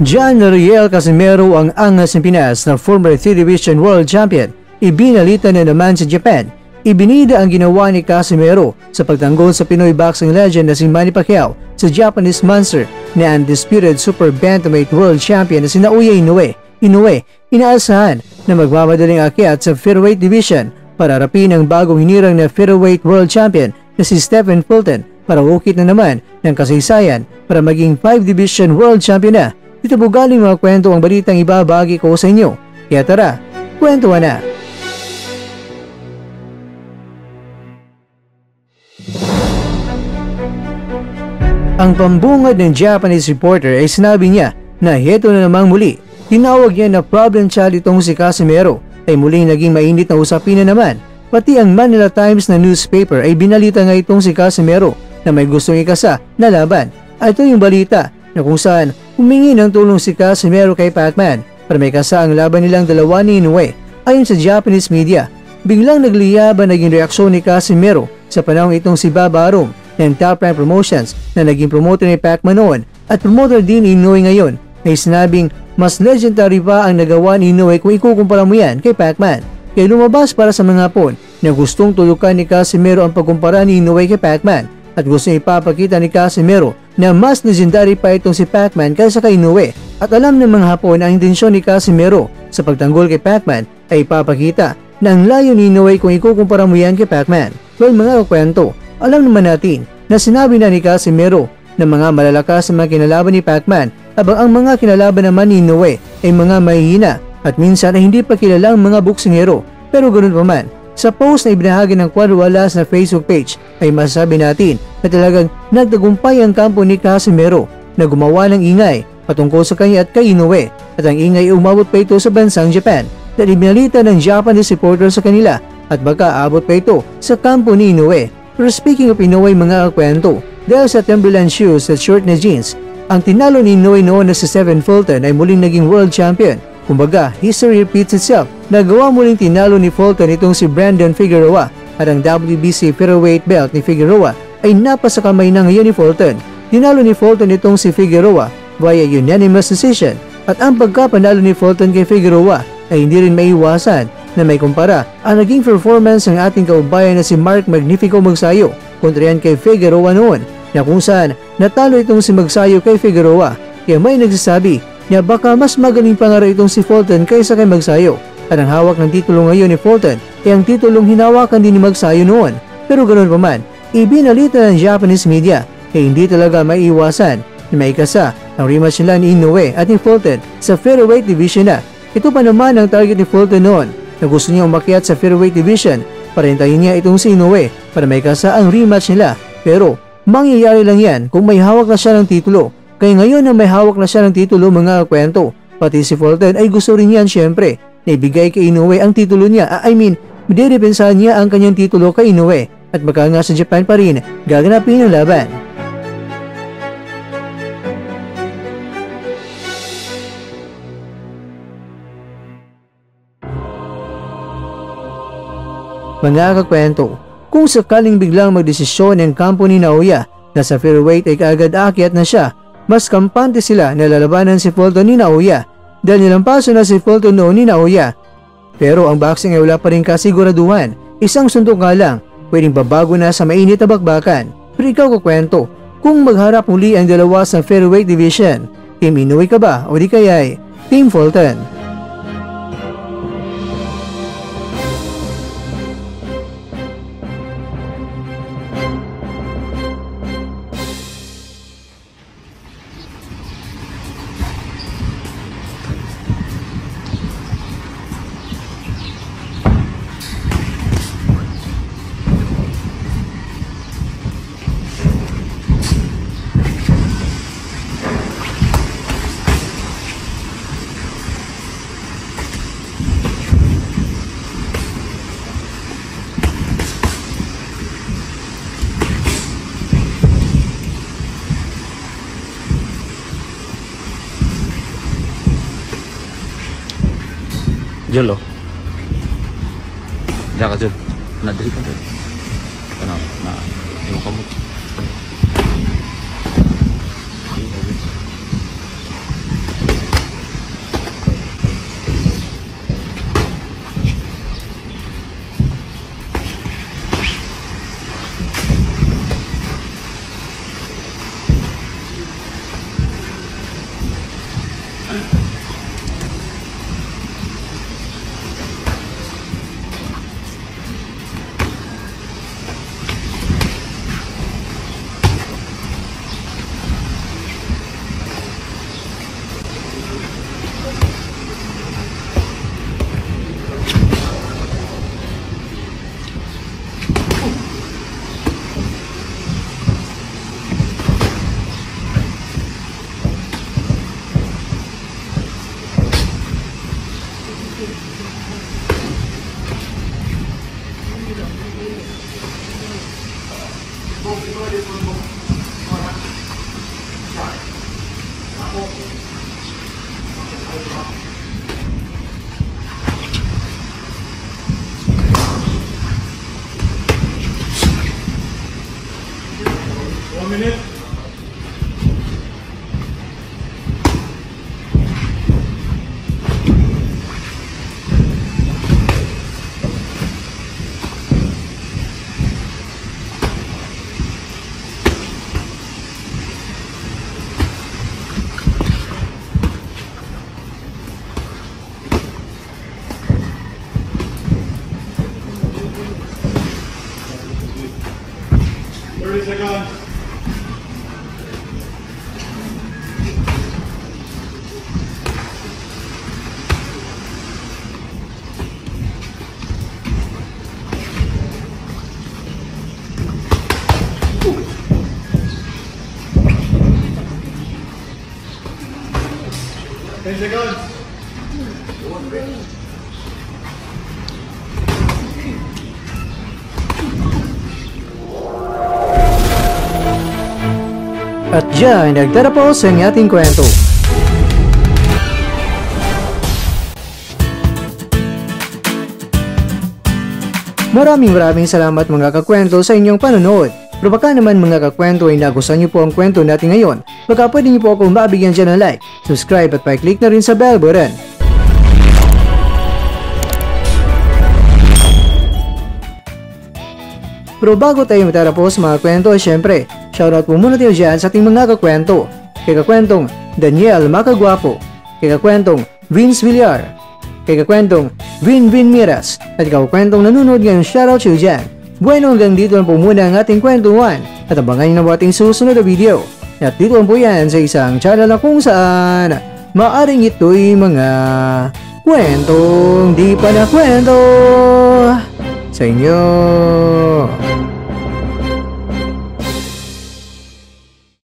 John Riel Casimero ang angas ng Pinas na former 3 Division World Champion. Ibinalita na naman sa Japan. Ibinida ang ginawa ni Casimero sa pagtanggol sa Pinoy boxing legend na si Manny Pacquiao sa Japanese monster na undisputed super bantamweight world champion na si Naoya Inoue. Inaasahan na magmamadaling akyat sa featherweight division para harapin ang bagong hinirang na featherweight world champion na si Stephen Fulton para ukit na naman ng kasaysayan para maging 5 division world champion na. Dito po galing mga kwento ang balitang ibabagi ko sa inyo. Kaya tara, kwentuhan na! Ang pambungad ng Japanese reporter ay sinabi niya na heto na namang muli. Tinawag niya na problem child itong si Casimero ay muling naging mainit na usapin na naman. Pati ang Manila Times na newspaper ay binalita nga itong si Casimero na may gustong ikasa na laban. At ito yung balita na kung saan humingi ng tulong si Casimero kay Pacman para may kasa ang laban nilang dalawa ni Inoue. Ayon sa Japanese media, biglang nagliyaban naging reaksyon ni Casimero sa panahong itong si Baba Arum ng Top Rank Promotions na naging promoter ni Pacman noon at promoter din ni Inoue ngayon ay sinabing mas legendary pa ang nagawa ni Inoue kung ikukumpara mo yan kay Pacman. Kaya lumabas para sa mga Hapon na gustong tulukan ni Casimero ang pagkumpara ni Inoue kay Pacman at gustong ipapakita ni Casimero na mas legendary pa itong si Pacman kaysa kay Inoue. At alam ng mga Hapon ang intensyon ni Casimero sa pagtanggol kay Pacman ay ipapakita na ang layo ni Inoue kung ikukumpara mo yan kay Pacman. Well mga kwento, alam naman natin na sinabi na ni Casimero na mga malalakas sa mga kinalaban ni Pacman habang ang mga kinalaban naman ni Inoue ay mga mahihina at minsan ay hindi pa kilalang mga boksingero. Pero ganoon pa man, sa post na ibinahagi ng Quadrualas na Facebook page ay masasabi natin na talagang nagtagumpay ang kampo ni Casimero na gumawa ng ingay patungkol sa kanya at kay Inoue at ang ingay ay umabot pa ito sa bansang Japan dahil ibinalita ng Japanese reporter sa kanila at baka abot pa ito sa kampo ni Inoue. Pero speaking of Inoue mga kwento, dahil sa Timberland shoes at short na jeans, ang tinalo ni Inoue noon na si Stephen Fulton ay muling naging world champion. Kumbaga, history repeats itself. Nagawa muling tinalo ni Fulton itong si Brandon Figueroa at ang WBC featherweight belt ni Figueroa ay napasa kamay na ngayon ni Fulton. Tinalo ni Fulton itong si Figueroa via unanimous decision at ang pagkapanalo ni Fulton kay Figueroa ay hindi rin maiwasan na may kumpara ang naging performance ng ating kaubayan na si Mark Magnifico Magsayo kontra yan kay Figueroa noon na kung saan natalo itong si Magsayo kay Figueroa. Kaya may nagsasabi na baka mas magaling pa nga itong si Fulton kaysa kay Magsayo at ang hawak ng titulo ngayon ni Fulton ay ang titulong hinawakan din ni Magsayo noon. Pero ganoon pa man, ibinalita ng Japanese media ay hindi talaga maiiwasan na may kasa ang rematch nila ni Inoue at ni Fulton sa featherweight division na. Ito pa naman ang target ni Fulton noon na gusto niya umakyat sa featherweight division para hintayin niya itong si Inoue para may kasa ang rematch nila. Pero mangyayari lang yan kung may hawak na siya ng titulo. Kaya ngayon na may hawak na siya ng titulo mga kwento, pati si Fulton ay gusto rin yan syempre na ibigay kay Inoue ang titulo niya. Didepensahan niya ang kanyang titulo kay Inoue at baka nga sa Japan pa rin gaganapin ang laban. Mga kakwento, kung sakaling biglang magdesisyon ng kampo ni Naoya na sa featherweight ay kaagad aakyat na siya, mas kampante sila na lalabanan si Fulton ni Naoya dahil nilampaso na si Fulton noon ni Naoya. Pero ang boxing ay wala pa rin kasiguraduhan. Isang suntok nga lang, pwedeng babago na sa mainit na bakbakan. Pero ikaw kakwento, kung magharap muli ang dalawa sa featherweight division, Team Inoue ka ba o di kaya Team Fulton? Jul lo. Diyan ka Jul. Nadali ka Jul. Ano? Yung kamot. At diyan, nagtatapos ang ating kwento. Maraming salamat mga kakwento sa inyong panonood. Pero baka naman mga kakwento ay nagustuhan niyo po ang kwento natin ngayon, baka pwede niyo po akong mabigyan dyan ng like, subscribe at pa-click na rin sa bell button. Pero bago tayo matatapos mga kwento, syempre, shoutout po muna tayo dyan sa ating mga kakwento. Kay kakwentong Daniel Macagwapo, kay kakwentong Vince Villar, kay kakwentong Vin Miras, at kakwentong nanonood ngayon, shoutout siyo dyan. Bueno, hanggang dito lang po muna ang ating kwentuhan at abangan nyo na po ating susunod na video. At dito lang po yan sa isang channel na kung saan maaring ito'y mga kwentong di pa na kwento sa inyo.